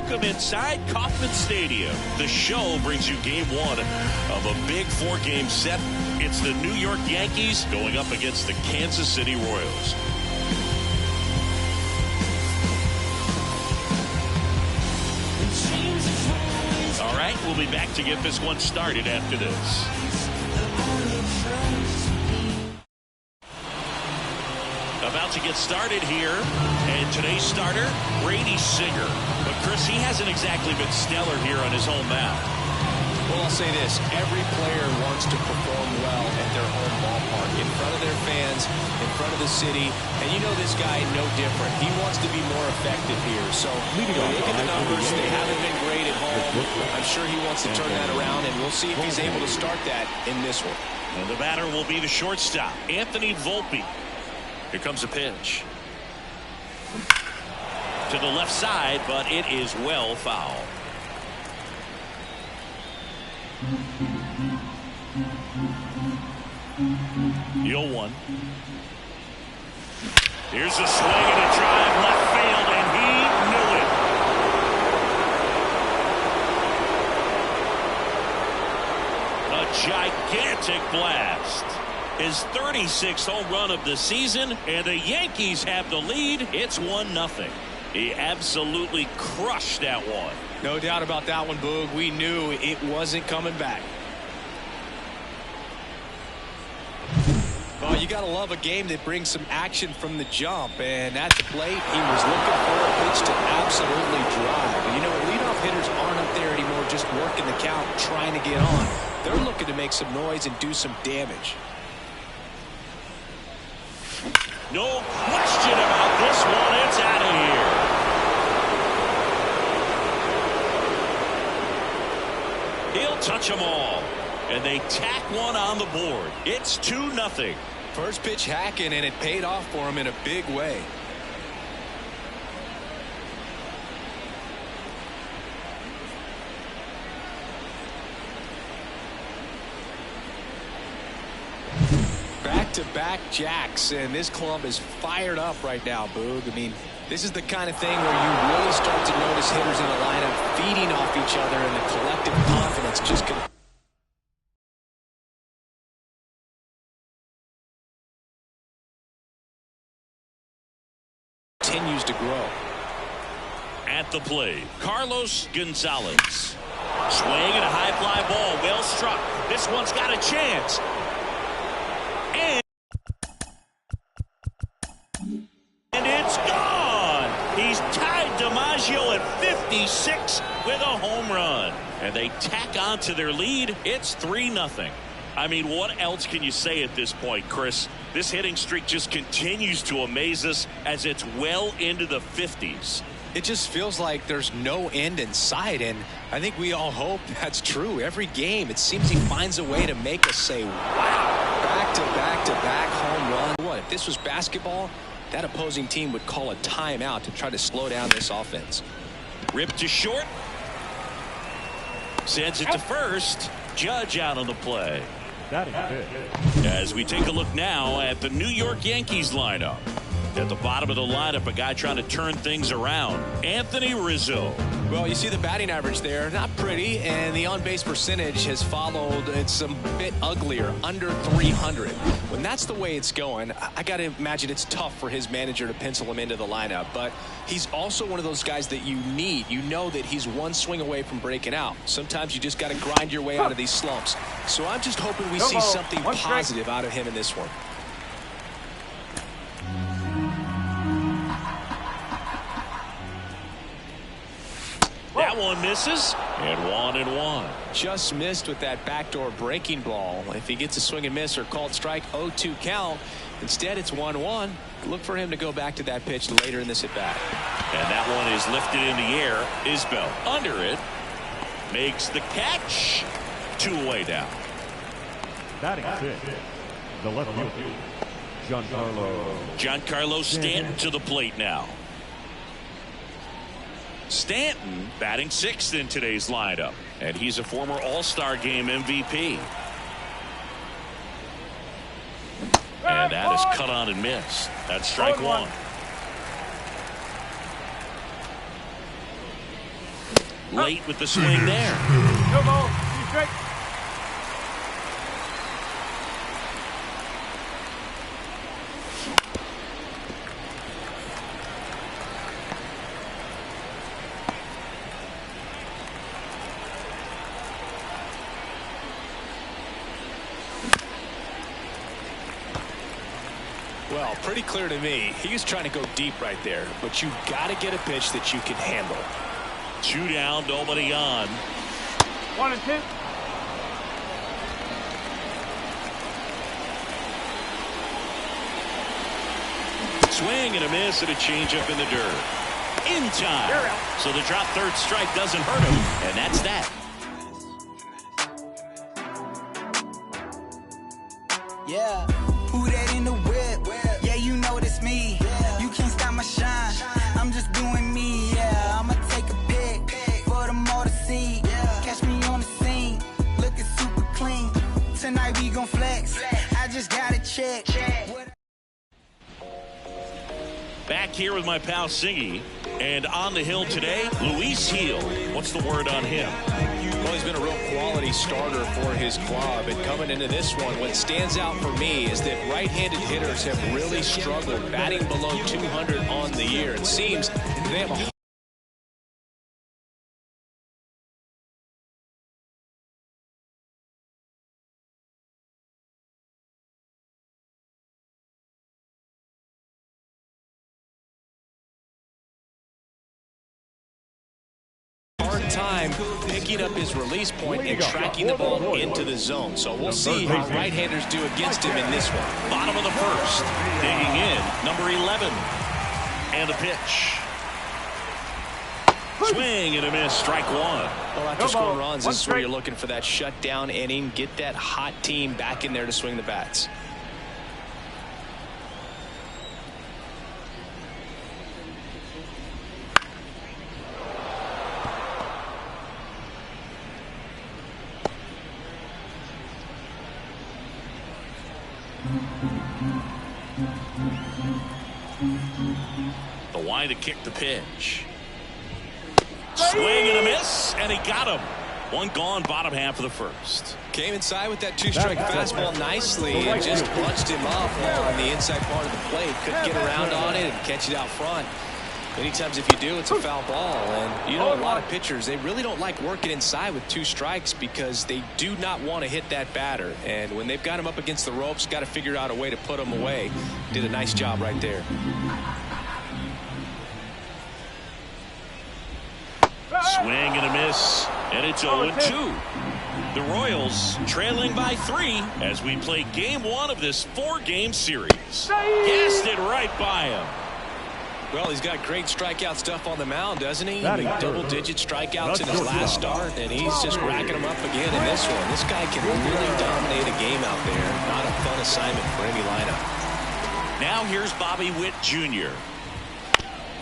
Welcome inside Kauffman Stadium. The show brings you game one of a big four-game set. It's the New York Yankees going up against the Kansas City Royals. All right, we'll be back to get this one started after this. About to get started here, and today's starter, Brady Singer. But Chris, he hasn't exactly been stellar here on his home mound. Well, I'll say this, every player wants to perform well at their home ballpark, in front of their fans, in front of the city, and you know this guy no different. He wants to be more effective here. So look at the numbers, they haven't been great at home. I'm sure he wants to turn that around, and we'll see if he's able to start that in this one. And the batter will be the shortstop, Anthony Volpe. Here comes a pitch. To the left side, but it is well foul. The 0-1. Here's a swing and a drive left field, and he knew it. A gigantic blast. His 36th home run of the season, and the Yankees have the lead. It's 1-0. He absolutely crushed that one. No doubt about that one, Boog. We knew it wasn't coming back. Well, you got to love a game that brings some action from the jump, and at the plate, he was looking for a pitch to absolutely drive. And you know, leadoff hitters aren't up there anymore just working the count, trying to get on. They're looking to make some noise and do some damage. No question about this one. It's out of here. He'll touch them all. And they tack one on the board. It's 2-0. First pitch hacking, and it paid off for him in a big way. Back-to-back jacks, and this club is fired up right now, Boog. I mean, this is the kind of thing where you really start to notice hitters in the lineup feeding off each other, and the collective confidence just continues to grow. At the plate, Carlos Gonzalez. Swing and a high fly ball, well struck. This one's got a chance. And it's gone. He's tied DiMaggio at 56 with a home run. And they tack on to their lead. It's 3-0. I mean, what else can you say at this point, Chris? This hitting streak just continues to amaze us as it's well into the 50s. It just feels like there's no end in sight, and I think we all hope that's true. Every game, it seems he finds a way to make us say, wow. Back-to-back-to-back home run. What, if this was basketball, that opposing team would call a timeout to try to slow down this offense. Ripped to short. Sends it to first. Judge out on the play. As we take a look now at the New York Yankees lineup. At the bottom of the lineup, a guy trying to turn things around, Anthony Rizzo. Well, you see the batting average there, not pretty, and the on-base percentage has followed. It's a bit uglier, under 300. When that's the way it's going, I got to imagine it's tough for his manager to pencil him into the lineup, but he's also one of those guys that you need. You know that he's one swing away from breaking out. Sometimes you just got to grind your way out of these slumps. So I'm just hoping we see something positive out of him in this one. That one misses, and 1-1. Just missed with that backdoor breaking ball. If he gets a swing and miss or called strike, 0-2 count. Instead, it's 1-1. Look for him to go back to that pitch later in this at-bat. And that one is lifted in the air. Isbell under it. Makes the catch. 2 away down. Batting fifth, the left fielder, Giancarlo Stanton to the plate now. Stanton batting sixth in today's lineup, and he's a former All-Star Game MVP. And that is cut on and missed. That's strike one. late with the swing there. No ball. Straight. Well, pretty clear to me. He was trying to go deep right there, but you got to get a pitch that you can handle. 2 down, nobody on. 1-2. Swing and a miss and a changeup in the dirt. In time. So the drop third strike doesn't hurt him, and that's that. Yeah, who that in the whip? Yeah, you know it's me. You can't stop my shine. I'm just doing me. Yeah, I'ma take a pic for them all to see. Catch me on the scene, looking super clean. Tonight we gon' flex. I just gotta check. Back here with my pal Singy, and on the hill today, Luis Gil. What's the word on him? Well, he's been a real quality starter for his club, and coming into this one, what stands out for me is that right-handed hitters have really struggled batting below 200 on the year. It seems they have a time picking up his release point and tracking the ball into the zone. So we'll see how right-handers do against him in this one. Bottom of the first. Digging in, number 11. And a pitch. Swing and a miss, strike one. Well, after scoring runs, this is where you're looking for that shutdown inning. Get that hot team back in there to swing the bats. The line to kick the pitch. Swing and a miss, and he got him. One gone, bottom half of the first. Came inside with that two-strike fastball nicely and just bunched him up on the inside part of the plate. Couldn't get around on it and catch it out front. Many times if you do, it's a foul ball. And you know, a lot of pitchers, they really don't like working inside with 2 strikes because they do not want to hit that batter. And when they've got him up against the ropes, got to figure out a way to put him away. Did a nice job right there. Swing and a miss, and it's 0-2. The Royals trailing by 3 as we play game 1 of this 4-game series. Gassed it right by him. Well, he's got great strikeout stuff on the mound, doesn't he? Double-digit strikeouts in his last start, and he's just racking them up again in this one. This guy can really dominate a game out there. Not a fun assignment for any lineup. Now here's Bobby Witt Jr.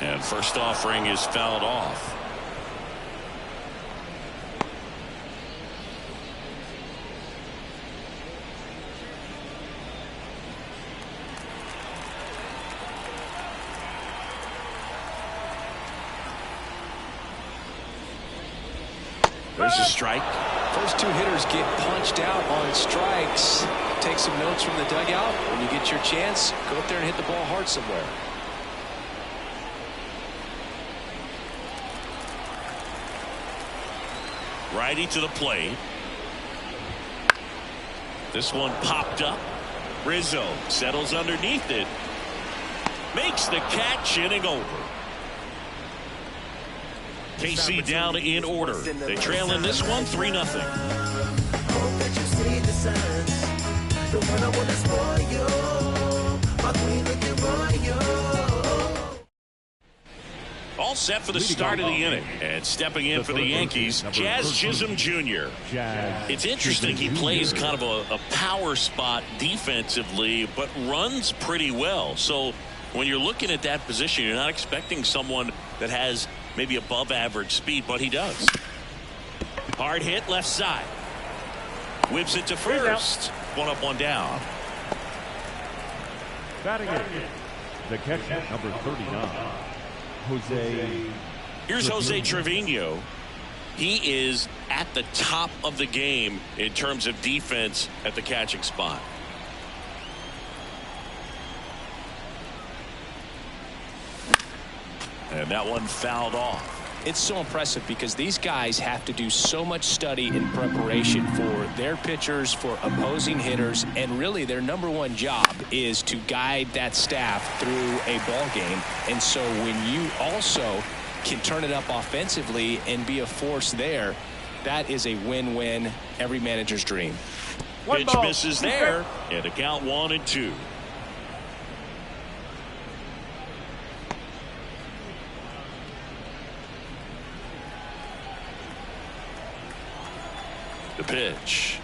And first offering is fouled off. There's a strike. First 2 hitters get punched out on strikes. Take some notes from the dugout. When you get your chance, go up there and hit the ball hard somewhere. Righty to the plate. This one popped up. Rizzo settles underneath it. Makes the catch, inning over. KC down in order. They trail in this one 3-0. All set for the start of the inning. And stepping in for the Yankees, Jazz Chisholm Jr. It's interesting. He plays kind of a power spot defensively, but runs pretty well. So when you're looking at that position, you're not expecting someone that has maybe above average speed, but he does. Hard hit left side. Whips it to first. 1 up, 1 down. Batting it. The catcher, number 39. Jose. Here's Jose Trevino. He is at the top of the game in terms of defense at the catching spot. And that one fouled off. It's so impressive because these guys have to do so much study in preparation for their pitchers, for opposing hitters, and really their #1 job is to guide that staff through a ball game. And so when you also can turn it up offensively and be a force there, that is a win-win, every manager's dream. Pitch misses there, and a count 1-2. The pitch.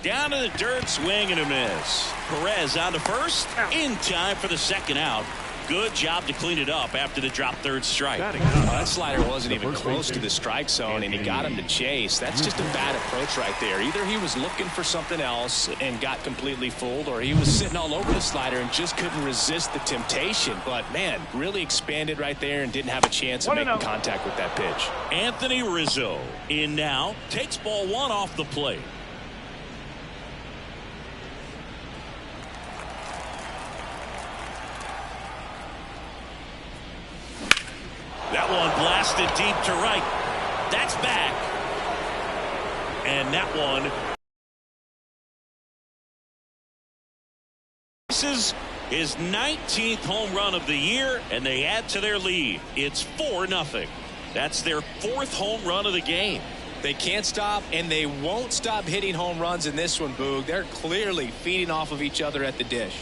Down to the dirt, swing and a miss. Perez on to first, in time for the second out. Good job to clean it up after the drop third strike. That slider wasn't even close to the strike zone, and he got him to chase. That's just a bad approach right there. Either he was looking for something else and got completely fooled, or he was sitting all over the slider and just couldn't resist the temptation. But, man, really expanded right there and didn't have a chance of making contact with that pitch. Anthony Rizzo in now, takes ball 1 off the plate. That one blasted deep to right. That's back. And that one. This is his 19th home run of the year, and they add to their lead. It's 4-0. That's their 4th home run of the game. They can't stop, and they won't stop hitting home runs in this one, Boog. They're clearly feeding off of each other at the dish.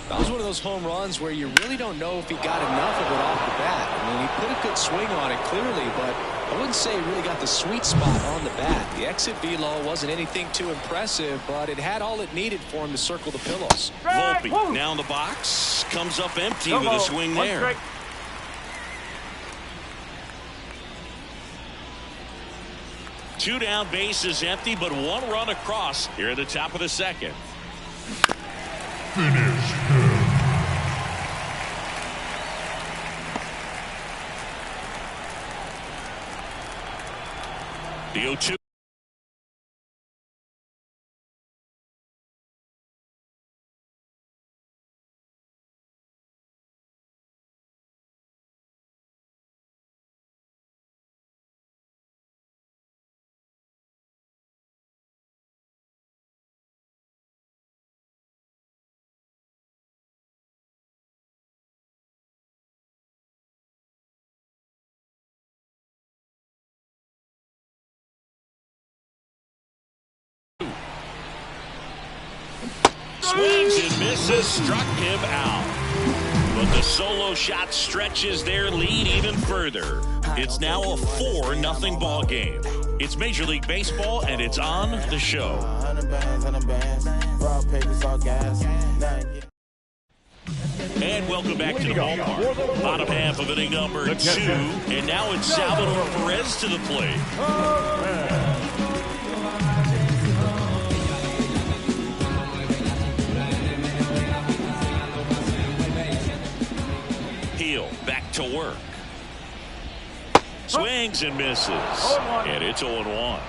That was one of those home runs where you really don't know if he got enough of it off the bat. I mean, he put a good swing on it clearly, but I wouldn't say he really got the sweet spot on the bat. The exit velo wasn't anything too impressive, but it had all it needed for him to circle the pillows. Volpe now in the box, comes up empty with a swing there. 2 down, bases empty, but 1 run across here at the top of the second. The 0-2. Swings and misses, struck him out. But the solo shot stretches their lead even further. It's now a 4-0 ball game. It's Major League Baseball, and it's on the show. And welcome back to the ballpark. Bottom half of inning number 2. And now it's Salvador Perez to the plate. Back to work. Swings and misses. And it's 0-1.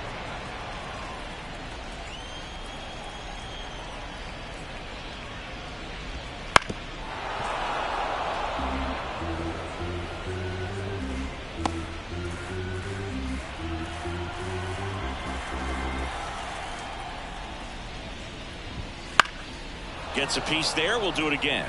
Gets a piece there. We'll do it again.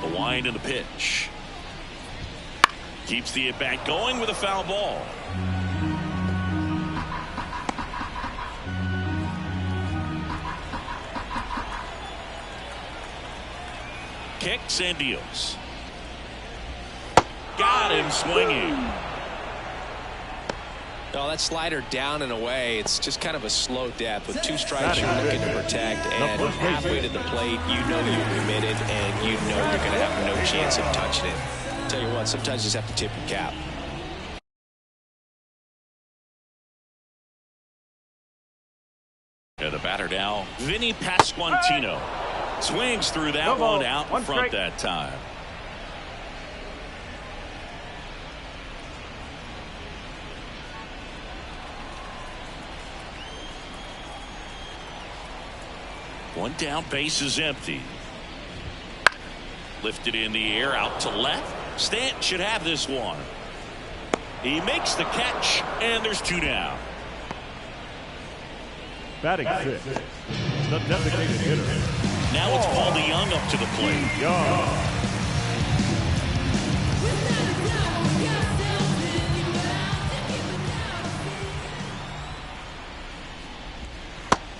The wind and the pitch. Keeps the at-bat going with a foul ball. Kicks and deals. Got him swinging. No, that slider down and away. It's just kind of a slow death. With 2 strikes, you're looking to protect, and halfway to the plate, you know you're committed, and you know you're going to have no chance of touching it. I'll tell you what, sometimes you just have to tip your cap. And the batter now, Vinny Pasquantino. Swings through that one out in front that time. One down, base is empty. Lifted in the air, out to left. Stanton should have this one. He makes the catch, and there's two down. Batting six, the designated hitter. Now it's Paul DeYoung up to the plate.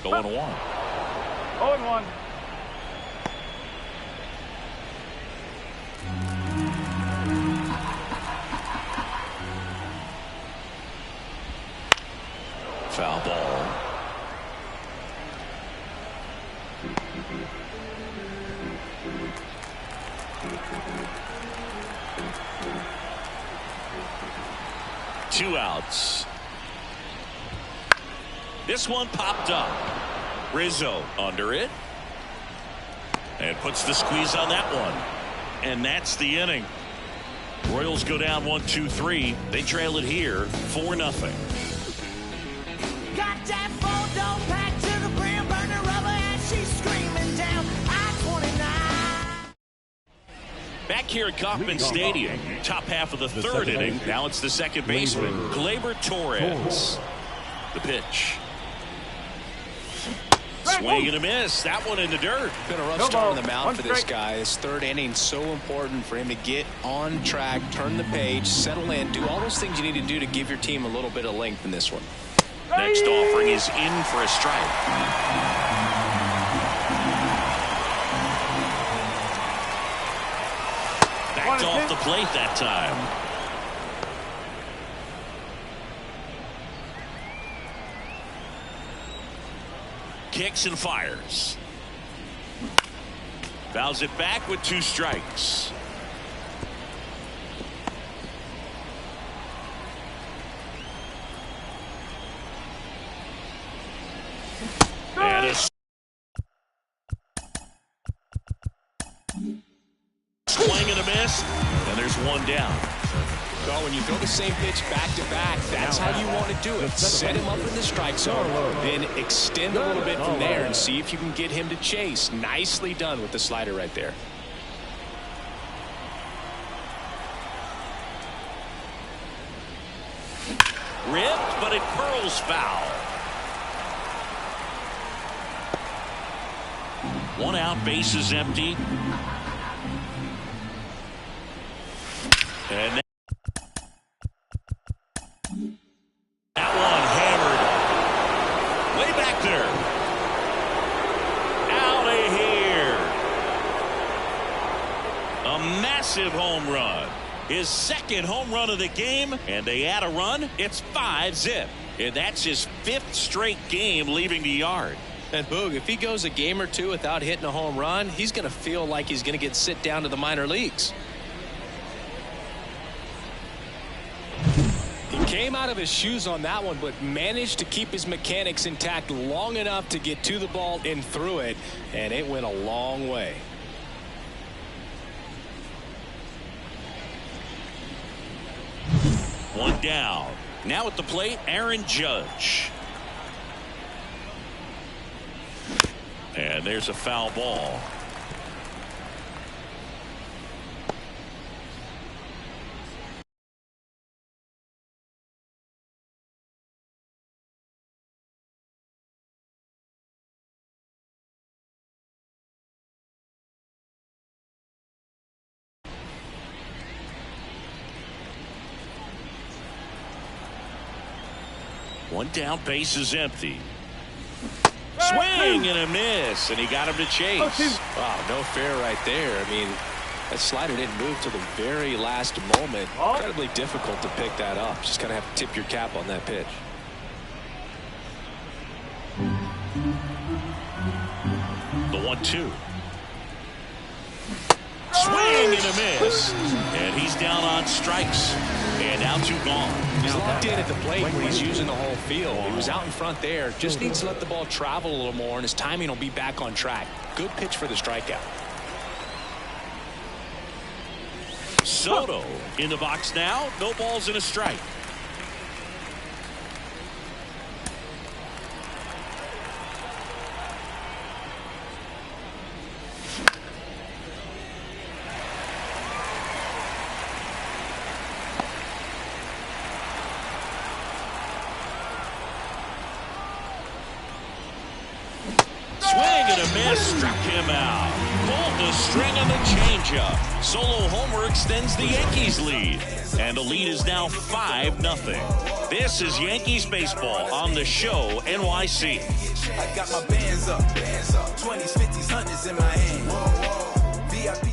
Going one. 0-1. Foul ball. Two outs. This one popped up. Rizzo under it. And puts the squeeze on that one. And that's the inning. Royals go down 1-2-3. They trail it here 4-0. Got that full-dome pack to the brim, burning rubber as she's screaming down I-29. Back here at Kauffman Stadium, top half of the third inning. Now it's the second baseman, Gleyber Torres. The pitch. Swing and a miss. That one in the dirt. Been a rough start on the mound for this guy. This third inning so important for him to get on track, turn the page, settle in, do all those things you need to do to give your team a little bit of length in this one. Next offering is in for a strike. Backed off the plate that time. Kicks and fires. Fouls it back with 2 strikes. And a swing and a miss. And there's one down. Well, when you throw the same pitch back to back, that's how you want to do it. Set him up in the strike zone, then extend a little bit from there and see if you can get him to chase. Nicely done with the slider right there. Ripped, but it curls foul. One out, base is empty. And that one hammered. Way back there. Out of here. A massive home run. His second home run of the game, and they add a run. It's 5-zip. And that's his 5th straight game leaving the yard. And Boog, if he goes a game or two without hitting a home run, he's going to feel like he's going to get sit down to the minor leagues. He came out of his shoes on that one, but managed to keep his mechanics intact long enough to get to the ball and through it, and it went a long way. One down. Now at the plate, Aaron Judge. And there's a foul ball. One down, base is empty. Swing and a miss, and he got him to chase. Wow, no fair right there. I mean, that slider didn't move to the very last moment. Incredibly difficult to pick that up. Just kind of have to tip your cap on that pitch. The 1-2. Swing and a miss. And he's down on strikes. And now 2 gone. He's locked in at the plate when he's using the whole field. He was out in front there. Just needs to let the ball travel a little more, and his timing will be back on track. Good pitch for the strikeout. Soto in the box now. No balls and a strike. Swing and a miss. Struck him out. Pulled the string on the changeup. Solo homer extends the Yankees lead. And the lead is now 5-0. This is Yankees baseball on the show NYC. I got my bands up. 20s, 50s, 100s in my hand. VIP.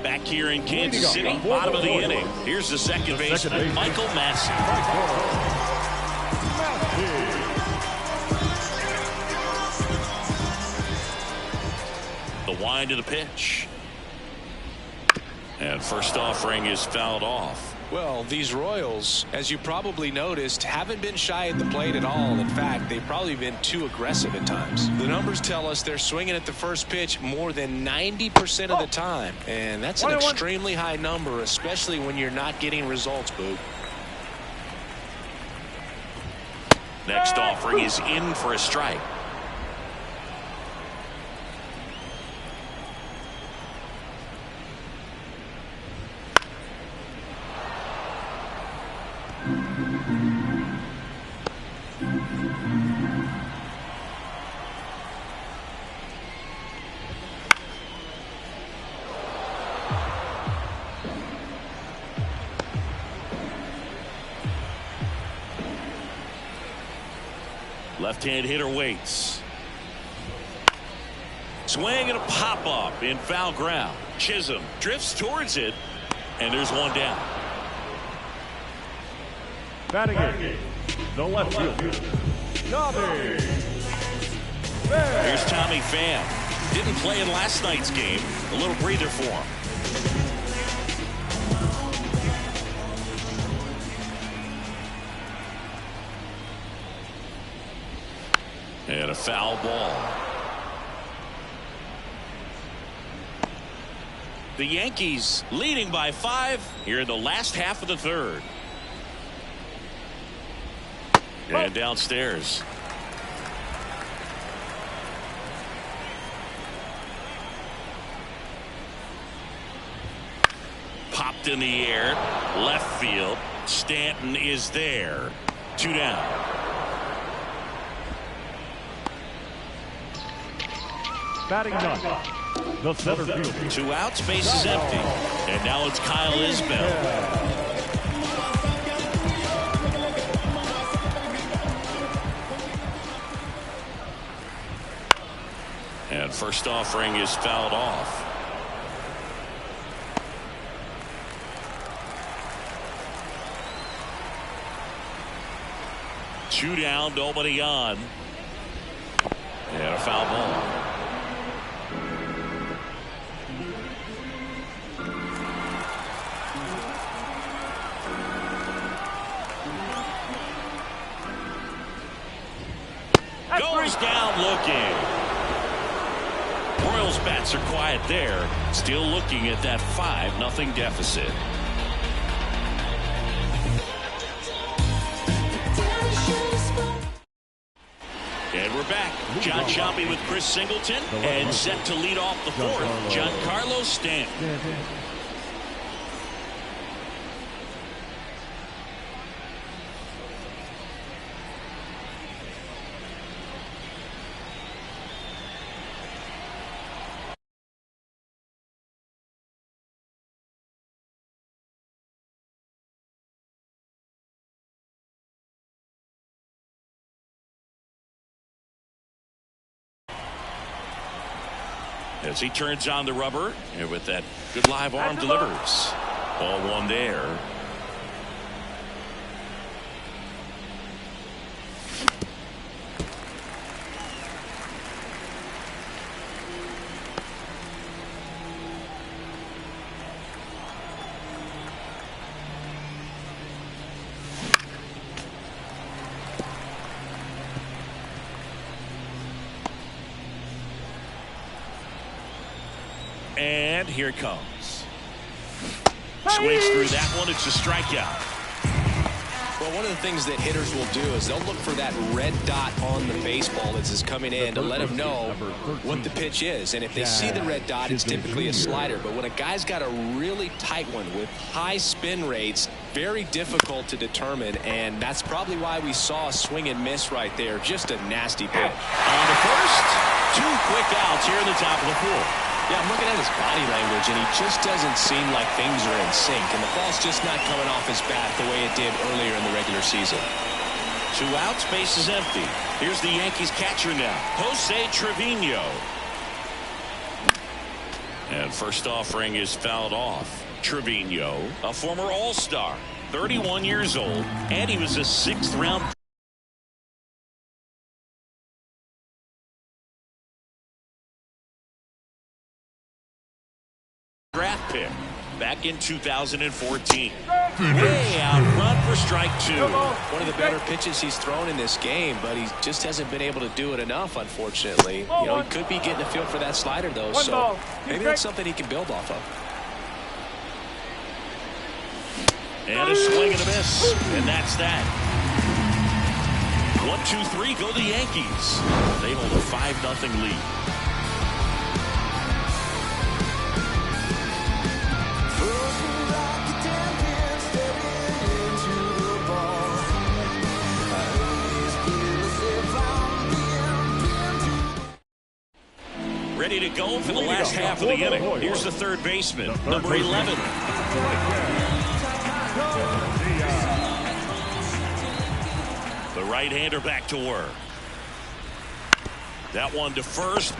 Back here in Kansas City, bottom of the inning. Here's the second baseman, Michael Massey. The wind of the pitch. And first offering is fouled off. Well, these Royals, as you probably noticed, haven't been shy at the plate at all. In fact, they've probably been too aggressive at times. The numbers tell us they're swinging at the first pitch more than 90% of the time. And that's an extremely high number, especially when you're not getting results, Boog. Next offering is in for a strike. Left-hand hitter waits. Swing and a pop-up in foul ground. Chisholm drifts towards it, and there's one down. Batting it, the left fielder, Tommy. Here's Tommy Pham. Didn't play in last night's game. A little breather for him. And a foul ball. The Yankees leading by 5 here in the last half of the third. And downstairs. Popped in the air. Left field. Stanton is there. 2 down. Batting ninth, the center fielder. 2 outs, base is empty. And now it's Kyle Isbell. And first offering is fouled off. Two down, nobody on. And a foul ball. Goes down looking. Royals bats are quiet there. Still looking at that 5-0 deficit. And we're back. John Sciambi with Chris Singleton. And set to lead off the fourth, Giancarlo Stanton. As he turns on the rubber, and with that good live arm delivers. Ball 1 there. And here it comes. Swings through that one. It's a strikeout. Well, one of the things that hitters will do is they'll look for that red dot on the baseball that's coming in to let them know what the pitch is. And if they see the red dot, it's typically a slider. But when a guy's got a really tight one with high spin rates, very difficult to determine. And that's probably why we saw a swing and miss right there. Just a nasty pitch. On to first. 2 quick outs here in the top of the 4th. Yeah, I'm looking at his body language, and he just doesn't seem like things are in sync. And the ball's just not coming off his bat the way it did earlier in the regular season. 2 outs, base is empty. Here's the Yankees catcher now, Jose Trevino. And first offering is fouled off. Trevino, a former All-Star, 31 years old, and he was a 6th round draft pick back in 2014. Way out front for strike 2. One of the better pitches he's thrown in this game, but he just hasn't been able to do it enough, unfortunately. You know, he could be getting a feel for that slider, though, so maybe that's something he can build off of. And a swing and a miss, and that's that. 1-2-3 go the Yankees. They hold a 5-0 lead. Ready to go for the last half of the inning. Here's the third baseman, number 11. The right-hander back to work. That one to first.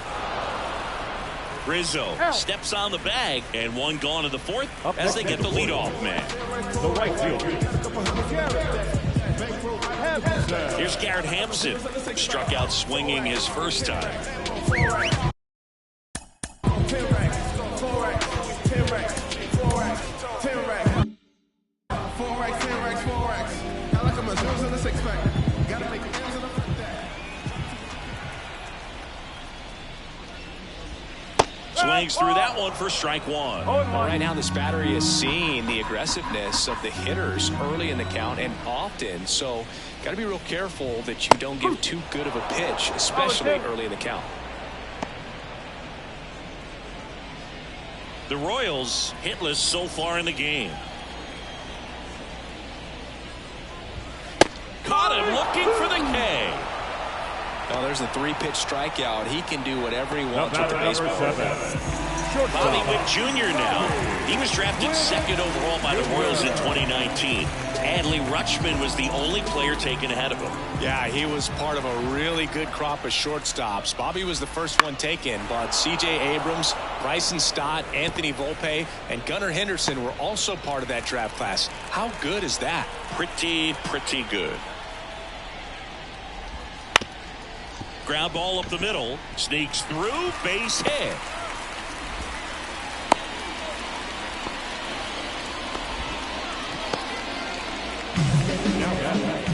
Rizzo steps on the bag, and one gone in the 4th as they get the leadoff man. The right fielder. Here's Garrett Hampson. Struck out swinging his first time. Swings through that one for strike 1. Well, right now this battery is seeing the aggressiveness of the hitters early in the count and often, so got to be real careful that you don't give too good of a pitch, especially early in the count. The Royals hitless so far in the game. Caught him looking for the K. Oh, there's a 3-pitch strikeout. He can do whatever he wants with the baseball. Bobby Witt Jr. now. He was drafted 2nd overall by the Royals in 2019. Adley Rutschman was the only player taken ahead of him. Yeah, he was part of a really good crop of shortstops. Bobby was the first one taken, but C.J. Abrams, Bryson Stott, Anthony Volpe, and Gunnar Henderson were also part of that draft class. How good is that? Pretty good. Ground ball up the middle. Sneaks through. Base hit.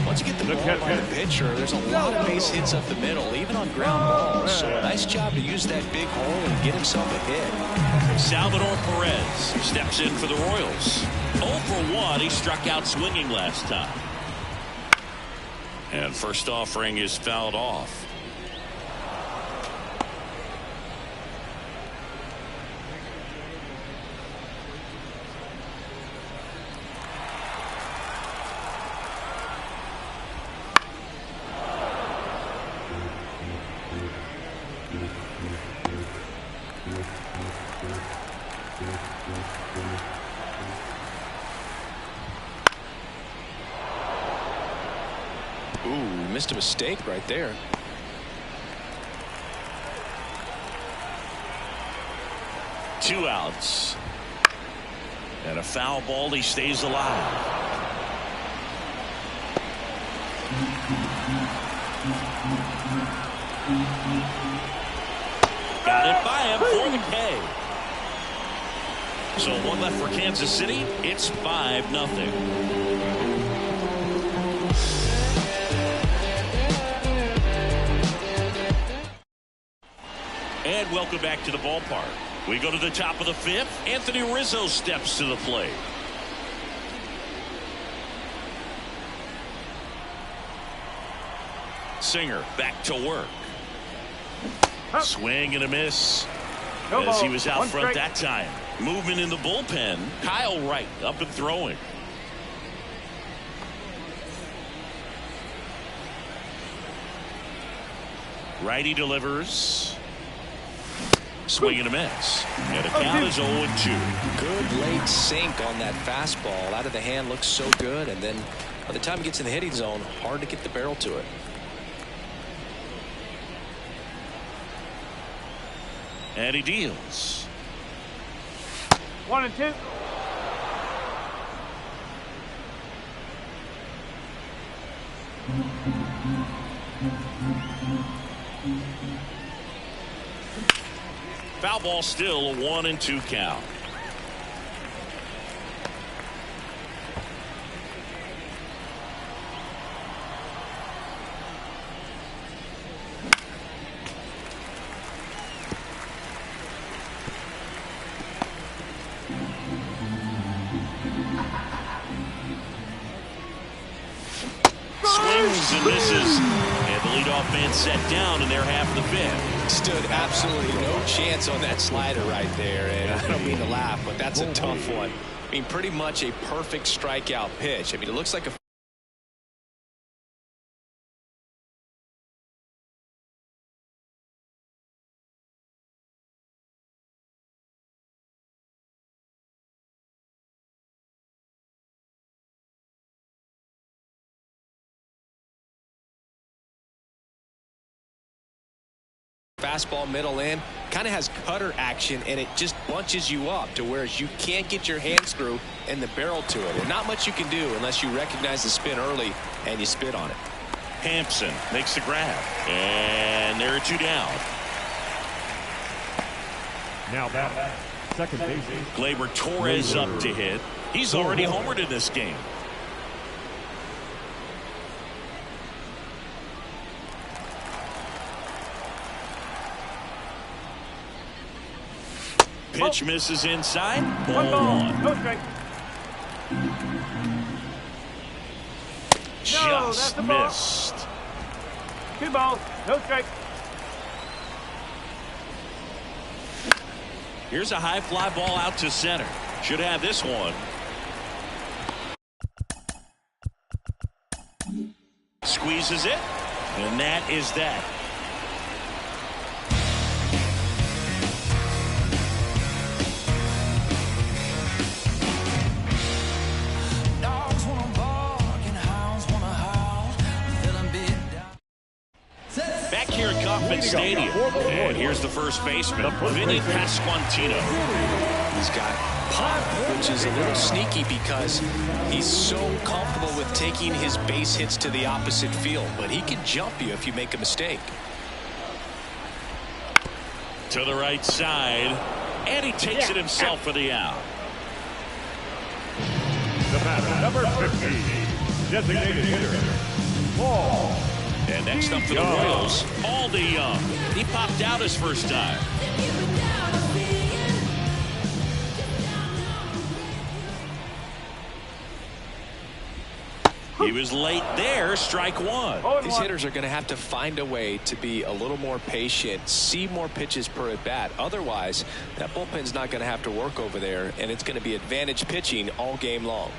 Once you get the ball by the pitcher, there's a lot of base hits up the middle, even on ground balls. So a nice job to use that big hole and get himself a hit. Salvador Perez steps in for the Royals. 0 for 1. He struck out swinging last time. And first offering is fouled off. Ooh, missed a mistake right there. Two outs. And a foul ball. He stays alive. Got it by him for the K. So one left for Kansas City. It's 5-0. And welcome back to the ballpark. We go to the top of the fifth. Anthony Rizzo steps to the plate. Singer back to work. Swing and a miss. As he was out front that time. Movement in the bullpen. Kyle Wright up and throwing. Righty delivers. Swing and a miss. And the count is 0-2. Good late sink on that fastball. Out of the hand looks so good. And then by the time it gets in the hitting zone, hard to get the barrel to it. And he deals. 1-2. Foul ball, still a 1-2 count. Swings and misses. And the leadoff man set down in their half of the fifth. Stood absolutely no chance on that slider right there. And I don't mean to laugh, but that's a tough one. I mean, pretty much a perfect strikeout pitch. I mean, it looks like a fastball middle in, kind of has cutter action, and it just bunches you up to where you can't get your hands through and the barrel to it. And not much you can do unless you recognize the spin early and you spit on it. Hampson makes the grab, and there are two down. Now back, second baseman. Gleyber Torres up to hit. He's already homered in this game. Pitch misses inside. Ball one. No strike. Just missed. 2 balls. No strike. Here's a high fly ball out to center. Should have this one. Squeezes it. And that is that. Stadium. And here's the first baseman, Vinny Pasquantino. He's got pop, which is a little sneaky because he's so comfortable with taking his base hits to the opposite field, but he can jump you if you make a mistake. To the right side, and he takes it himself for the out. The batter, number 50, designated hitter, Paul. And next up for the Royals, Aldi Young. He popped out his first time. He was late there, strike one. These hitters are going to have to find a way to be a little more patient, see more pitches per at bat. Otherwise, that bullpen's not going to have to work over there, and it's going to be advantage pitching all game long.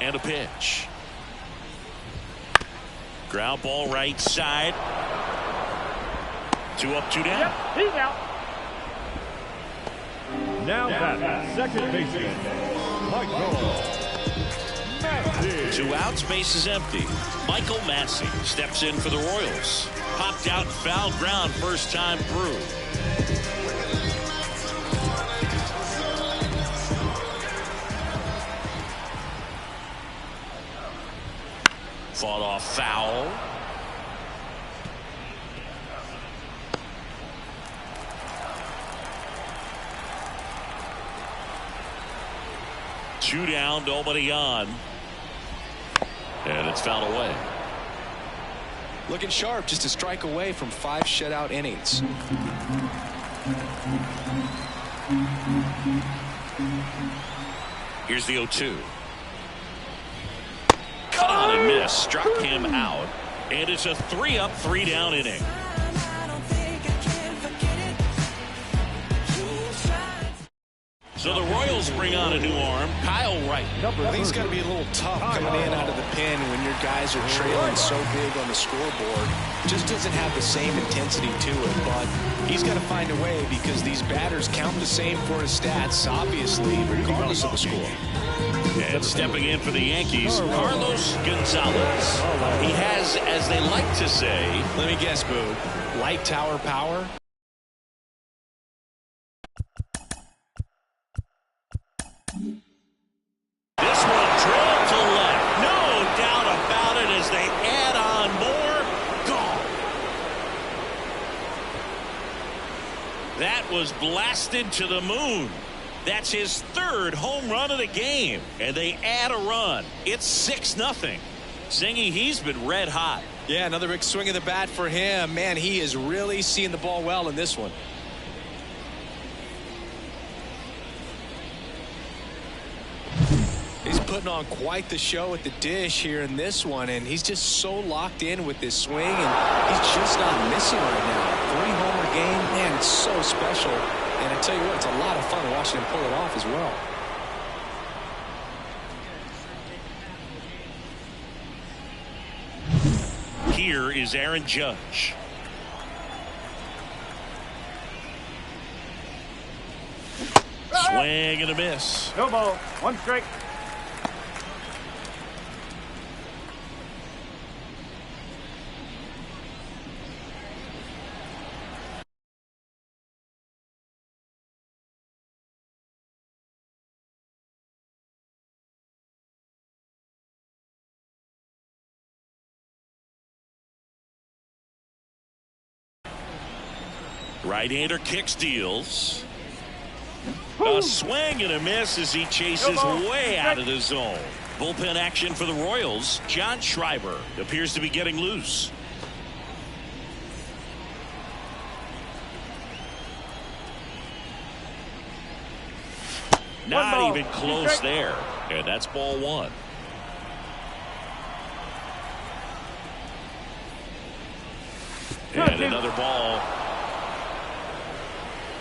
And a pitch. Ground ball right side. 2 up, 2 down. Yep, he's out. Now back, second baseman, Michael Massey. 2 outs, base is empty. Michael Massey steps in for the Royals. Popped out, foul ground first time through. Fought off foul. Two down, nobody on. And it's fouled away. Looking sharp, just a strike away from 5 shutout innings. Here's the 0-2. Cut on and miss. Struck him out. And it's a 3-up, 3-down inning. So the Royals bring on a new arm, Kyle Wright. I think it's got to be a little tough coming in out of the pen when your guys are trailing so big on the scoreboard. Just doesn't have the same intensity to it, but he's got to find a way because these batters count the same for his stats, obviously, regardless of the score. And stepping in for the Yankees, Carlos Gonzalez. He has, as they like to say, let me guess, Boo, light tower power? This one drilled to left. No doubt about it as they add on more. Gone. That was blasted to the moon. That's his 3rd home run of the game. And they add a run. It's 6-0. Zingy, he's been red hot. Yeah, another big swing of the bat for him. Man, he is really seeing the ball well in this one. He's putting on quite the show at the dish here in this one, and he's just so locked in with this swing, and he's just not missing right now. 3-homer game, man, it's so special. And I tell you what, it's a lot of fun watching him pull it off as well. Here is Aaron Judge. Swing and a miss. No ball. 1 strike. Right-hander kicks, deals. A swing and a miss as he chases way out of the zone. Bullpen action for the Royals. John Schreiber appears to be getting loose. Not even close there. And that's ball 1. And another ball.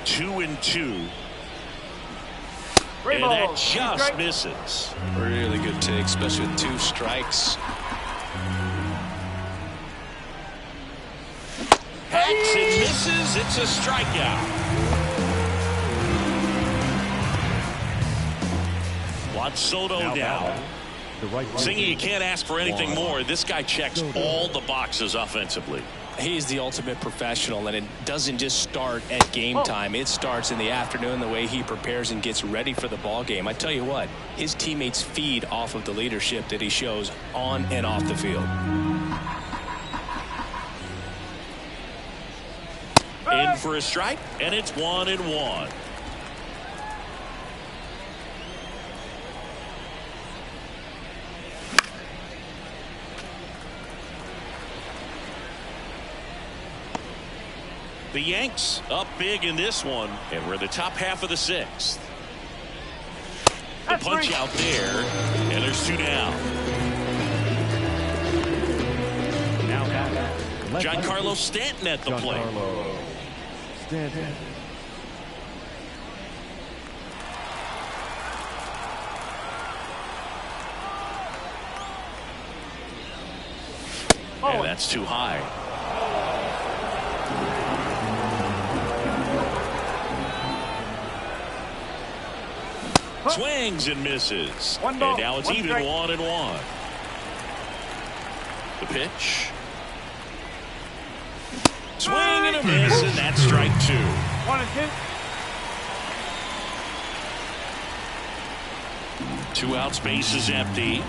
2-2. And that just misses. Really good take, especially with 2 strikes. Hacks and misses. It's a strikeout. Juan Soto down. Zingy, you can't ask for anything more. This guy checks all the boxes offensively. He's the ultimate professional, and it doesn't just start at game time. It starts in the afternoon, the way he prepares and gets ready for the ball game. I tell you what, his teammates feed off of the leadership that he shows on and off the field. In for a strike, and it's 1-1. The Yanks up big in this one, and we're in the top half of the 6th. The punch out there, and there's 2 down. Giancarlo Stanton at the plate. Stanton. And that's too high. Swings and misses. And now it's even 1-1. The pitch. Swing and a miss, and that's strike 2. 2 outs, base is empty.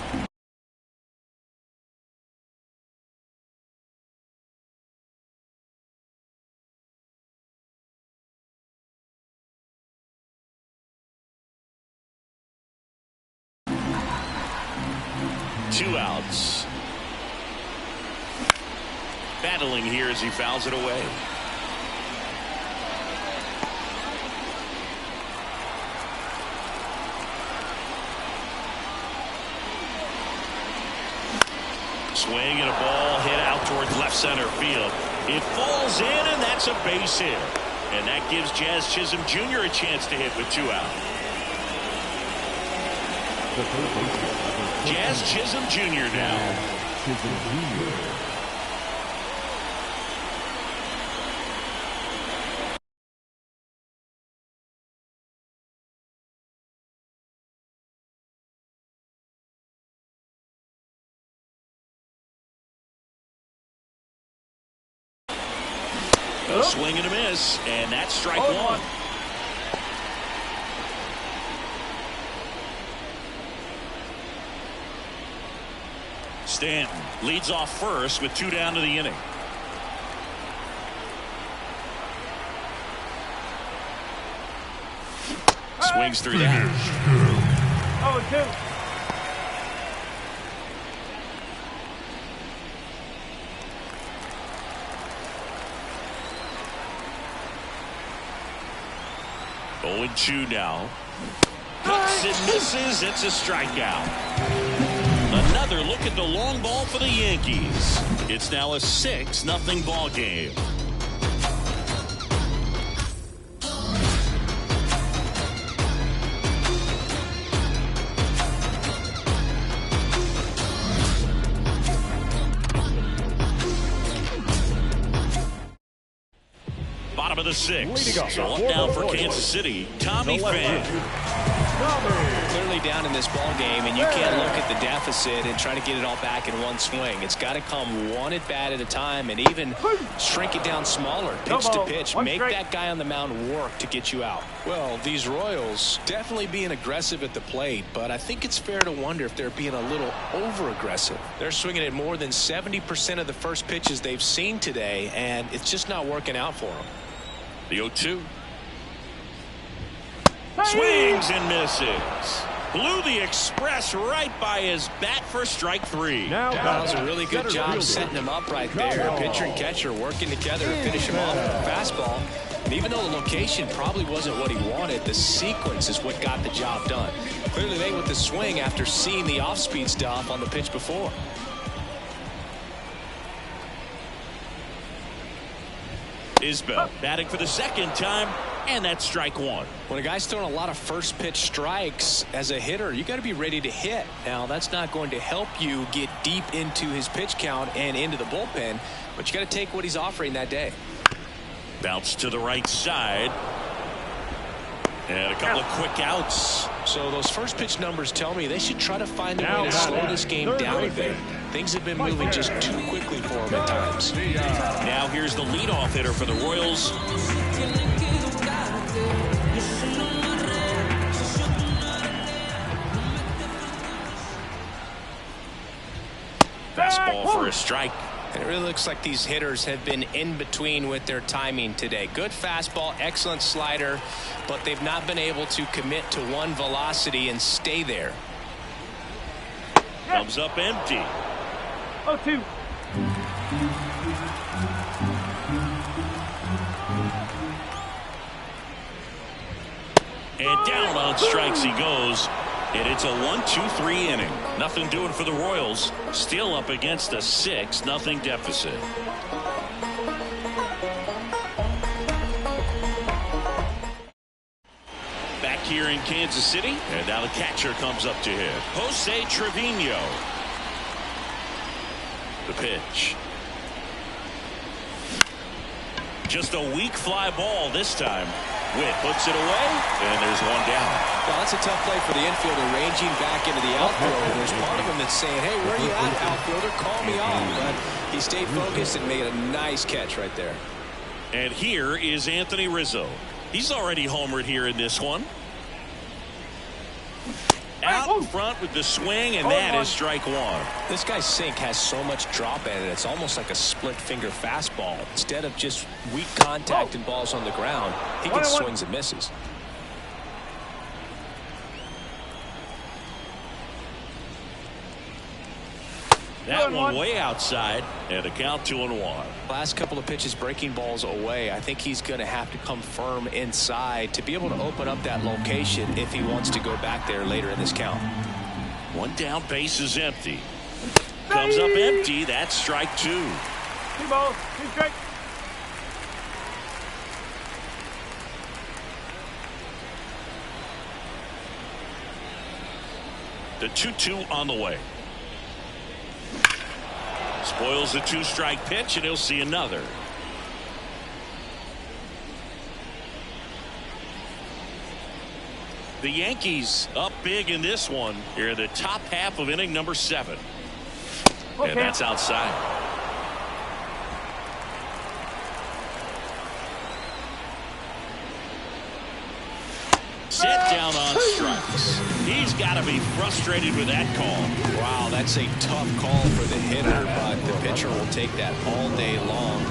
Two outs. battling here as he fouls it away. Swing and a ball hit out towards left center field. It falls in, and that's a base hit. And that gives Jazz Chisholm Jr. a chance to hit with 2 out. Jazz Chisholm Jr. now. Chisholm Jr. A swing and a miss, and that's strike 1. Stanton leads off first with 2 down to the inning. Swings through that. 0-2. Oh, 2 now. Cuts and misses. It's a strikeout. Another look at the long ball for the Yankees. It's now a 6-0 ball game. Bottom of the 6th. So up now for Kansas City, Tommy Pham. Clearly down in this ball game, and you can't look at the deficit and try to get it all back in one swing. It's got to come one at bat at a time, and even shrink it down smaller, pitch to pitch. Make that guy on the mound work to get you out. Well, these Royals definitely being aggressive at the plate, but I think it's fair to wonder if they're being a little over-aggressive. They're swinging at more than 70% of the first pitches they've seen today, and it's just not working out for them. The 0-2. Swings and misses. Blew the express right by his bat for strike 3. Now that was a really good job setting him up right there. Pitcher and catcher working together to finish him off with a fastball. And even though the location probably wasn't what he wanted, the sequence is what got the job done. Clearly late with the swing after seeing the off-speed stuff on the pitch before. Isbell batting for the 2nd time, and that's strike 1. When a guy's throwing a lot of first pitch strikes as a hitter, you got to be ready to hit. Now, that's not going to help you get deep into his pitch count and into the bullpen, but you got to take what he's offering that day. Bounce to the right side. And a couple of quick outs. So those first pitch numbers tell me they should try to find a way to slow this game down a bit. Things have been moving just too quickly for him at times. Now here's the leadoff hitter for the Royals. Fastball for a strike. And it really looks like these hitters have been in between with their timing today. Good fastball, excellent slider, but they've not been able to commit to one velocity and stay there. Comes up empty. 0-2. And down on strikes he goes. And it's a 1-2-3 inning. Nothing doing for the Royals. Still up against a 6-0 deficit. Back here in Kansas City. And now the catcher comes up to hit. Jose Trevino. The pitch. Just a weak fly ball this time. Witt puts it away, and there's one down. Well, that's a tough play for the infielder, ranging back into the outfield. There's part of him that's saying, hey, where are you at, outfielder? Call me off. But he stayed focused and made a nice catch right there. And here is Anthony Rizzo. He's already homered here in this one. Out in front with the swing, and that is strike 1. This guy's sink has so much drop in it. It's almost like a split finger fastball. Instead of just weak contact and balls on the ground, he gets swings and misses. That one way outside, and a count 2-1. Last couple of pitches breaking balls away. I think he's going to have to come firm inside to be able to open up that location if he wants to go back there later in this count. One down, base is empty. Comes up empty. That's strike 2. 2 balls, 2 strikes. The 2-2 on the way. Spoils the 2-strike pitch, and he'll see another. The Yankees up big in this one. Here in the top half of inning number 7. Okay. And that's outside. Set down on strikes. He's got to be frustrated with that call. Wow, that's a tough call for the hitter, but the pitcher will take that all day long.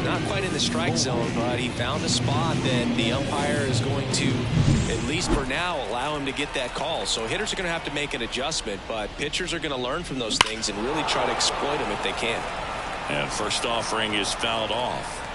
Not quite in the strike zone, but he found a spot that the umpire is going to, at least for now, allow him to get that call. So hitters are going to have to make an adjustment, but pitchers are going to learn from those things and really try to exploit them if they can. And first offering is fouled off.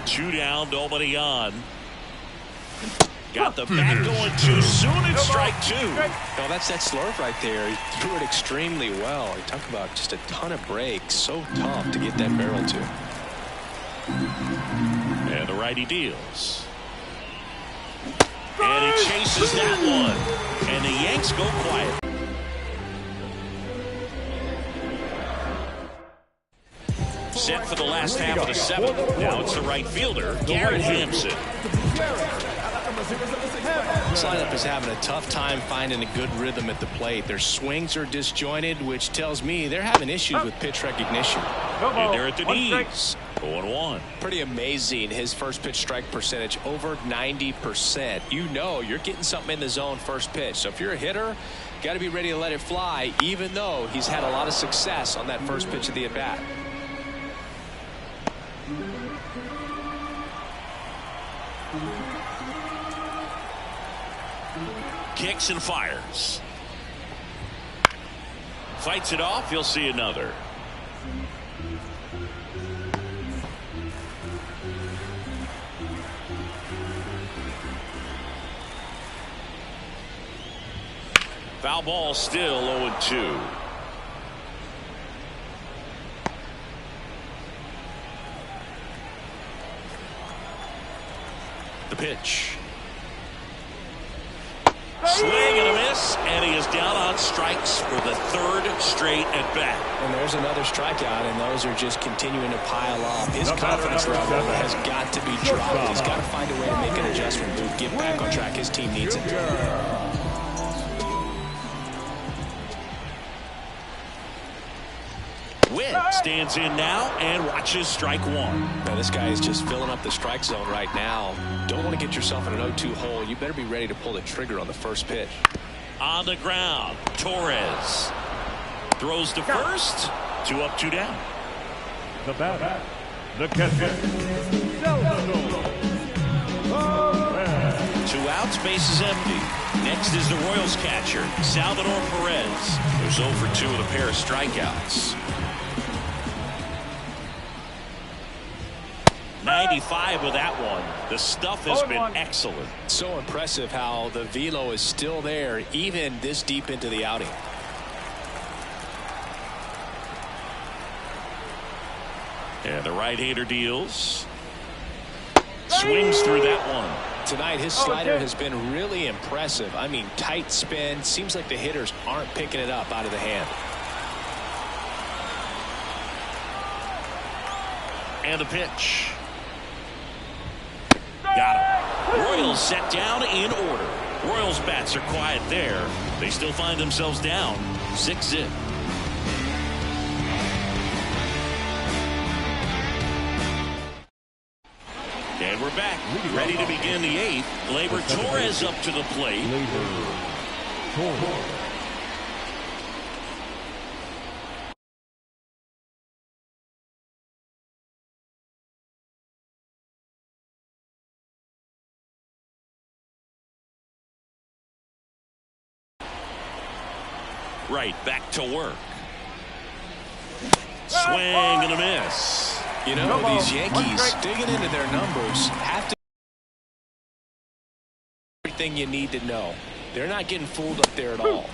Two down, nobody on. Got the bat going too soon. It's strike 2. No, that's that slurve right there. He threw it extremely well. You talk about just a ton of breaks. So tough to get that barrel to. And the righty deals. And he chases that one. And the Yanks go quiet. Set for the last half of the 7th. Now it's the right fielder, Garrett Hampson. This lineup is having a tough time finding a good rhythm at the plate. Their swings are disjointed, which tells me they're having issues with pitch recognition. And they're at the knees. 0-1. Pretty amazing. His first pitch strike percentage over 90%. You know you're getting something in the zone first pitch. So if you're a hitter, got to be ready to let it fly, even though he's had a lot of success on that first pitch of the at-bat. Kicks and fires. Fights it off. He'll see another. Foul ball, still 0-2. The pitch. Swing and a miss, and he is down on strikes for the 3rd straight at bat. And there's another strikeout, and those are just continuing to pile up. His confidence level has got to be dropped. He's got to find a way to make an adjustment to get back on track. His team needs it. Witt stands in now and watches strike 1. Now this guy is just filling up the strike zone right now. Don't want to get yourself in an 0-2 hole. You better be ready to pull the trigger on the first pitch. On the ground, Torres throws to first. 2 up, 2 down. The batter, the catcher. 2 outs, base is empty. Next is the Royals catcher, Salvador Perez, who's 0 for 2 with a pair of strikeouts. 95 with that one. The stuff has been excellent. So impressive how the velo is still there even this deep into the outing. And the right-hander deals. Swings through that one. Tonight his slider has been really impressive. I mean, tight spin. Seems like the hitters aren't picking it up out of the hand. And the pitch. Got him. Royals set down in order. Royals bats are quiet there. They still find themselves down 6-0. And we're back, ready to begin the 8th. Gleyber Torres up to the plate. Right, back to work. Swing and a miss. You know, these Yankees digging into their numbers have to everything you need to know. They're not getting fooled up there at all.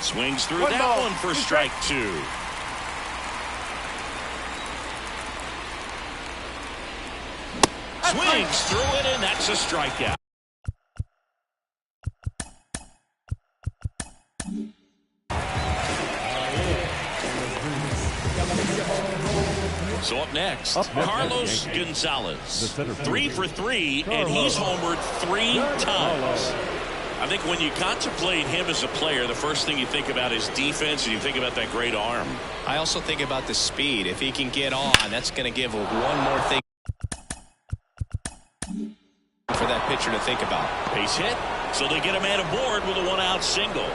Swings through that one for strike 2. Swings through it, and that's a strikeout. So up next, Carlos Gonzalez. 3 for 3, and he's homered 3 times. I think when you contemplate him as a player, the first thing you think about is defense, and you think about that great arm. I also think about the speed. If he can get on, that's going to give one more thing for that pitcher to think about. Base hit, so they get a man aboard with a 1-out single.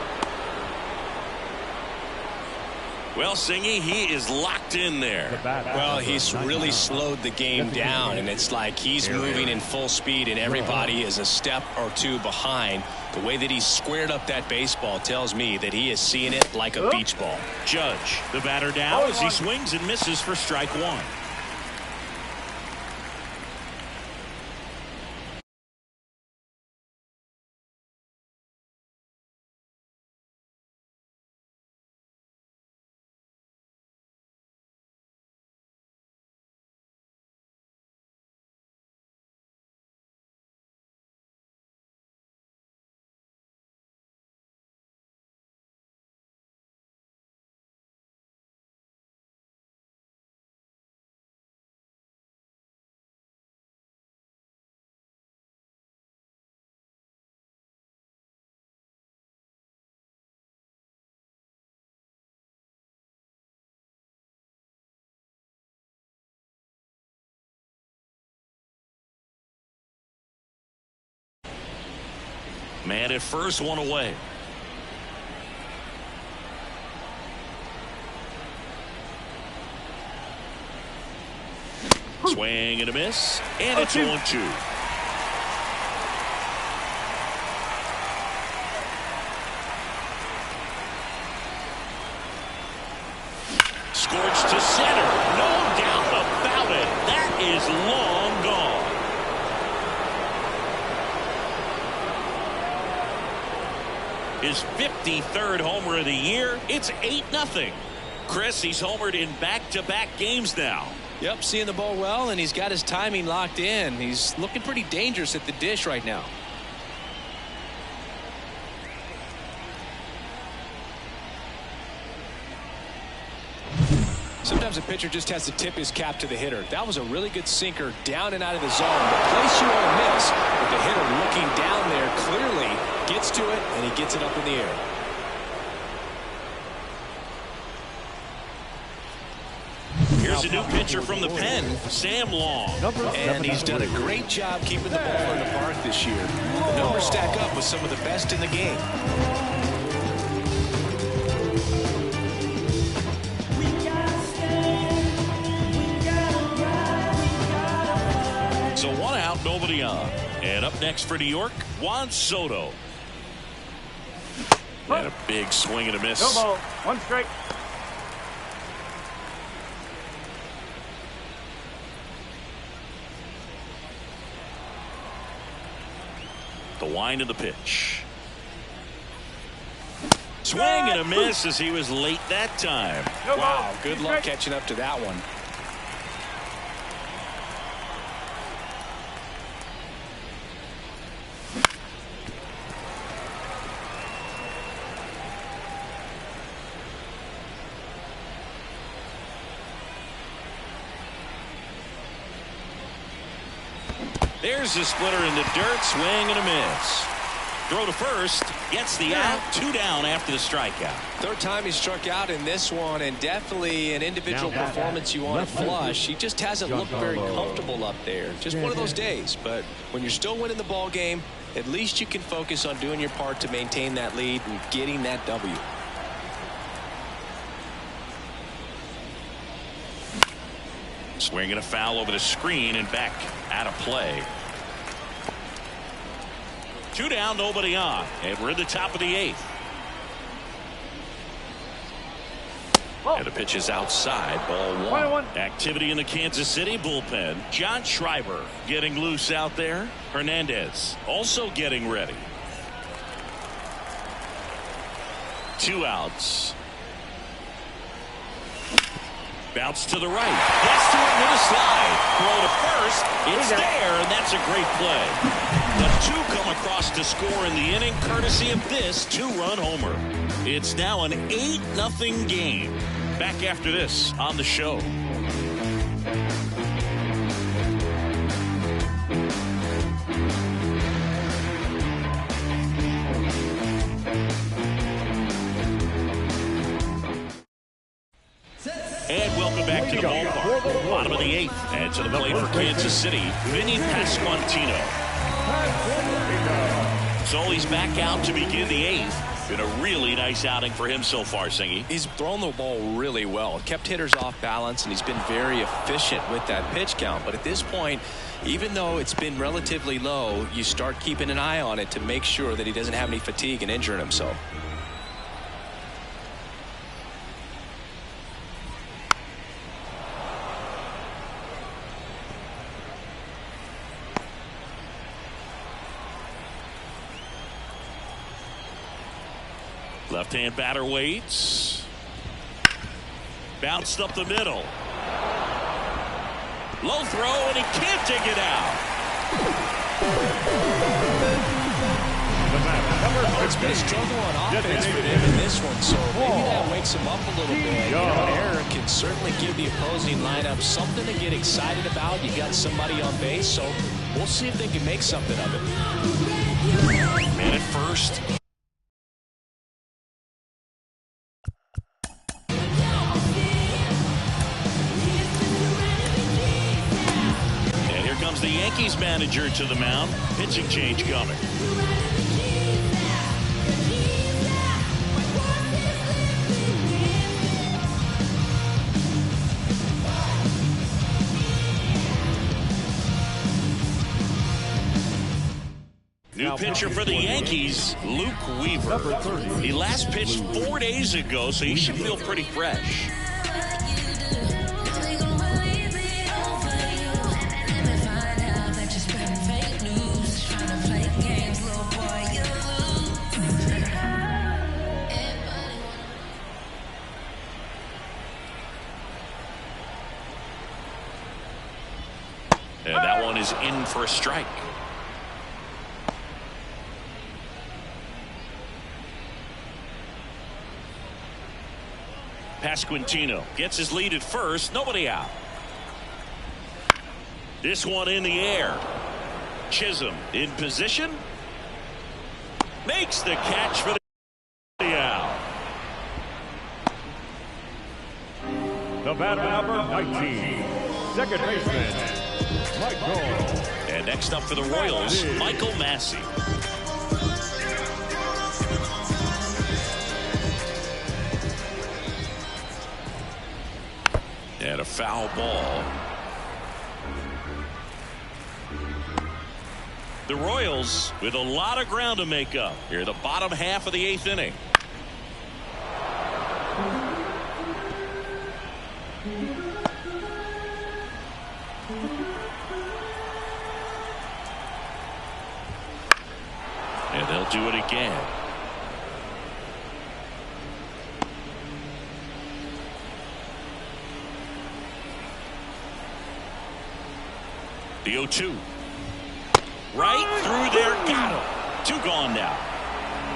Well, Singy, he is locked in there. Well, he's really slowed the game down, and it's like he's moving in full speed, and everybody is a step or two behind. The way that he's squared up that baseball tells me that he is seeing it like a beach ball. Judge, the batter down as he swings and misses for strike 1. Man at first, one away. Swing and a miss, and it's 0-2. Scorched to center. No doubt about it. That is long gone. His 53rd homer of the year. It's 8-0. Chris, he's homered in back-to-back games now. Yep, seeing the ball well, and he's got his timing locked in. He's looking pretty dangerous at the dish right now. Sometimes a pitcher just has to tip his cap to the hitter. That was a really good sinker down and out of the zone. The place you want to miss, but the hitter looking down there clearly gets to it, and he gets it up in the air. Here's a new pitcher from the pen, Sam Long. And he's done a great job keeping the ball in the park this year. The numbers stack up with some of the best in the game. So 1 out, nobody on. And up next for New York, Juan Soto. And a big swing and a miss. No ball. 1 strike. The wind of the pitch. Swing and a miss as he was late that time. Wow, good luck catching up to that one. There's a splitter in the dirt, swing and a miss. Throw to first. Gets the out. 2 down after the strikeout. Third time he struck out in this one, and definitely an individual performance you want to flush. He just hasn't looked very comfortable up there. Just one of those days. But when you're still winning the ball game, at least you can focus on doing your part to maintain that lead and getting that W. Swinging a foul over the screen and back out of play. 2 down, nobody on, and we're in the top of the 8th. And the pitch is outside, ball 1. Activity in the Kansas City bullpen. John Schreiber getting loose out there. Hernandez also getting ready. 2 outs. Bounce to the right. Gets to it with a slide. Throw to first. It's there, and that's a great play. The 2 come across to score in the inning, courtesy of this 2-run homer. It's now an 8-0 game. Back after this on the show. And welcome back to the ballpark. Bottom of the 8th. And to the plate for Kansas City, Vinny Pasquantino. So he's back out to begin the 8th. Been a really nice outing for him so far, Singy. He's thrown the ball really well. Kept hitters off balance, and he's been very efficient with that pitch count. But at this point, even though it's been relatively low, you start keeping an eye on it to make sure that he doesn't have any fatigue and injuring himself. Left-hand batter waits. Bounced up the middle. Low throw, and he can't dig it out. It's been a struggle on offense for him in this one, so maybe that wakes him up a little bit. You know, an error can certainly give the opposing lineup something to get excited about. You got somebody on base, so we'll see if they can make something of it. Man at first. The Yankees manager to the mound. Pitching change coming. New pitcher for the Yankees, Luke Weaver. He last pitched 4 days ago, so he should feel pretty fresh. And that one is in for a strike. Pasquantino gets his lead at first. Nobody out. This one in the air. Chisholm in position. Makes the catch for the out. The batter number 19. Second baseman. And next up for the Royals, Michael Massey. And a foul ball. The Royals with a lot of ground to make up here, the bottom half of the 8th inning. And they'll do it again. The 0-2. Right through there. Got him. 2 gone now.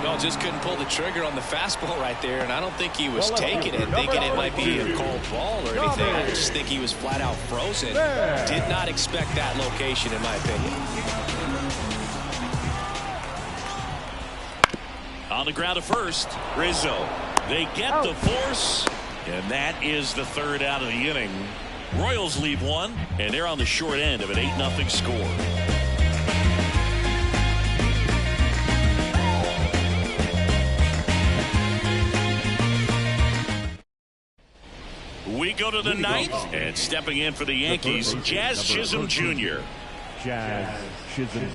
No, just couldn't pull the trigger on the fastball right there, and I don't think he was taking it, thinking it might be a cold ball or anything. I just think he was flat out frozen. Did not expect that location, in my opinion. On the ground at first, Rizzo. They get the force, and that is the third out of the inning. Royals leave one, and they're on the short end of an 8-0 score. We go to the ninth, and stepping in for the Yankees, Jazz Chisholm Jr. Jazz Chisholm.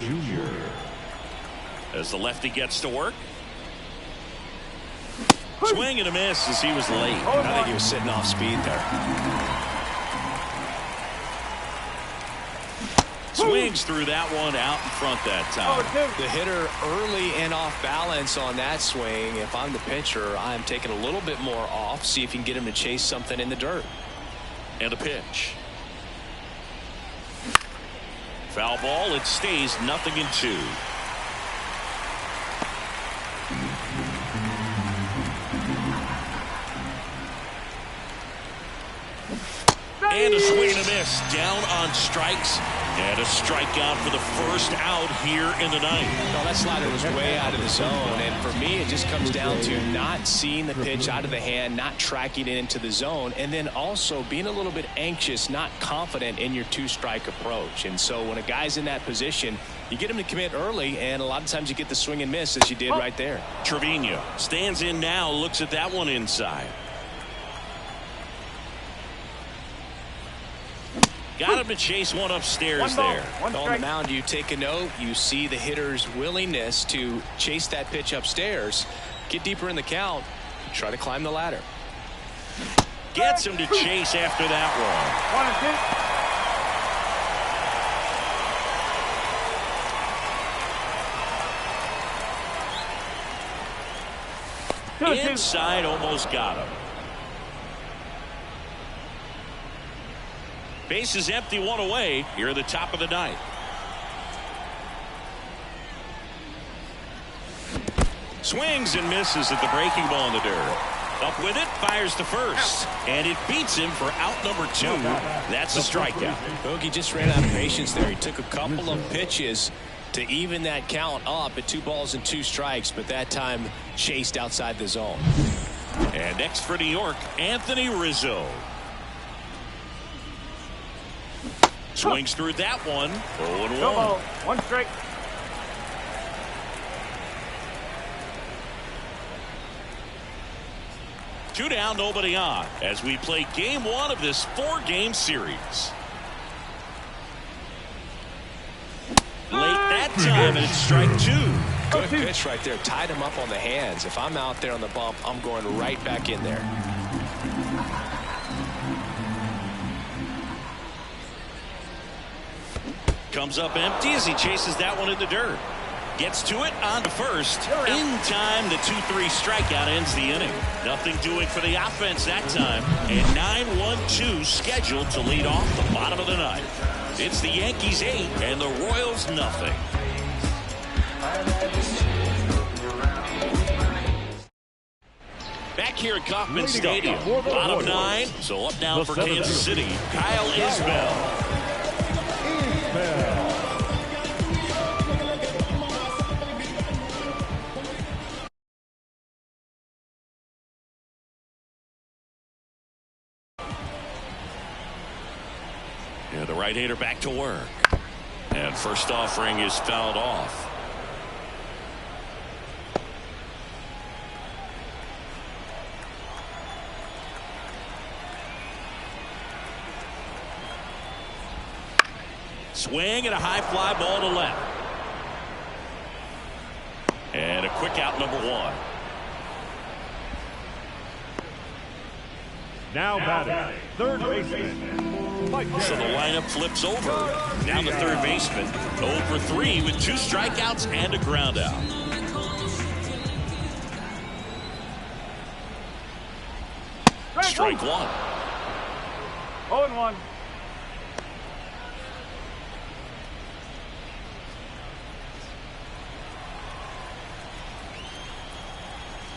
Junior. As the lefty gets to work. Swing and a miss as he was late. I think he was sitting off speed there. Swings through that one out in front that time. The hitter early and off balance on that swing. If I'm the pitcher, I'm taking a little bit more off. See if you can get him to chase something in the dirt. And a pitch. Foul ball. It stays 0-2. And a swing and a miss. Down on strikes. And a strikeout for the first out here in the ninth. No, that slider was way out of the zone. And for me, it just comes down to not seeing the pitch out of the hand, not tracking it into the zone, and then also being a little bit anxious, not confident in your two-strike approach. And so when a guy's in that position, you get him to commit early, and a lot of times you get the swing and miss as you did right there. Trevino stands in now, looks at that one inside. Got him to chase one upstairs there. On the mound, you take a note. You see the hitter's willingness to chase that pitch upstairs, get deeper in the count, try to climb the ladder. Gets him to chase after that one. Inside, almost got him. Base is empty, one away here at the top of the ninth. Swings and misses at the breaking ball in the dirt. Up with it, fires to first, and it beats him for out number 2. That's a strikeout. Bogey just ran out of patience there. He took a couple of pitches to even that count up at 2 balls and 2 strikes, but that time chased outside the zone. And next for New York, Anthony Rizzo. Swings through that one. 0-1. 1 strike. Two down, nobody on, as we play game 1 of this 4-game series. Late that time, and it's strike 2. Good pitch right there. Tied him up on the hands. If I'm out there on the bump, I'm going right back in there. Comes up empty as he chases that one in the dirt. Gets to it, on to first. In time, the 2-3 strikeout ends the inning. Nothing doing for the offense that time. And 9-1-2 scheduled to lead off the bottom of the ninth. It's the Yankees 8 and the Royals nothing. Back here at Kauffman Stadium. Bottom 9. So up now for Kansas City, Kyle Isbell. Yeah, the right-hander back to work. And first offering is fouled off. Swing and a high fly ball to left. And a quick out, number 1. Now batting, third baseman. So the lineup flips over. Now the third baseman, 0 for 3 with 2 strikeouts and a ground out. Strike 1. 0-1.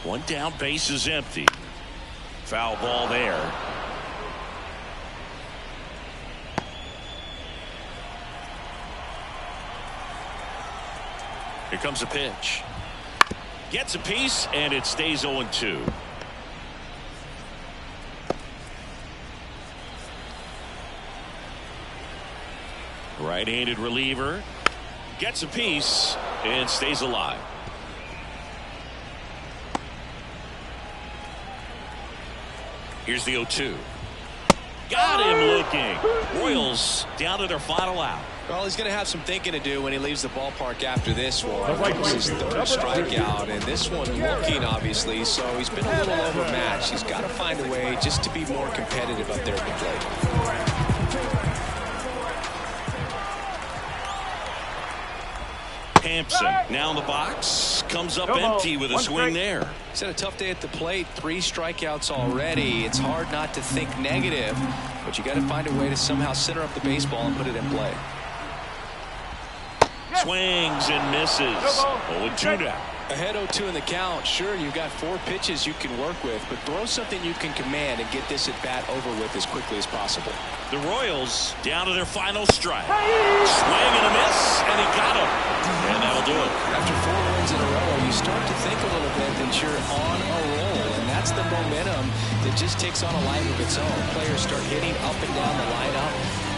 One down, base is empty. Foul ball there. Here comes a pitch. Gets a piece, and it stays 0-2. Right-handed reliever. Gets a piece, and stays alive. Here's the 0-2. Got him looking. Royals down to their final out. Well, he's going to have some thinking to do when he leaves the ballpark after this one. This is his third strikeout, and this one looking, obviously, so he's been a little overmatched. He's got to find a way just to be more competitive up there at the plate. Hampson now in the box, comes up empty with a swing there. He's had a tough day at the plate. 3 strikeouts already. It's hard not to think negative, but you got to find a way to somehow center up the baseball and put it in play. Swings and misses. 0-2 now. Ahead 0-2 in the count. Sure, you've got 4 pitches you can work with, but throw something you can command and get this at bat over with as quickly as possible. The Royals down to their final strike. Swing and a miss, and he got him. And that'll do it. After 4 wins in a row, you start to think a little bit that you're on a roll, and that's the momentum that just takes on a life of its own. Players start hitting up and down the lineup.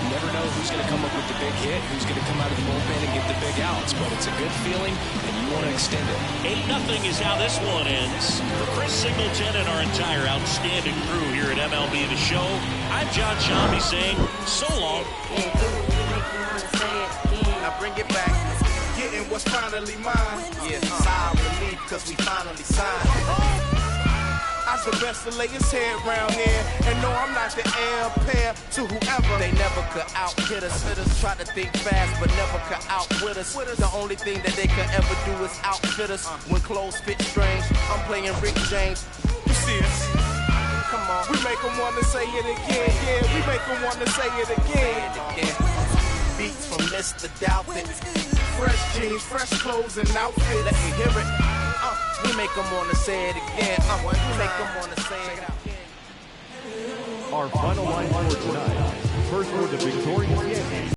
You never know who's going to come up with the big hit, who's going to come out of the bullpen and get the big outs, but it's a good feeling, and you want to extend it. 8-0 is how this one ends. For Chris Singleton and our entire outstanding crew here at MLB The Show, I'm John Shambi saying so long. Now bring it back. Getting what's finally mine. Yeah, sigh of relief because we finally signed. I the best to lay his head round here. And no, I'm not the heir apparent to whoever. They never could out-hit us. Try to think fast, but never could outwit us. The only thing that they could ever do is outfit us. When clothes fit strange, I'm playing Rick James. You see us? Come on. We make them want to say it again. Yeah, we make them want to say it again. Beats from Mr. Doubtfit. Fresh jeans, fresh clothes, and outfit. Let me hear it. We make them want to say it again. We make them want to say it again. Our final line for tonight. First for the victorious Yankees.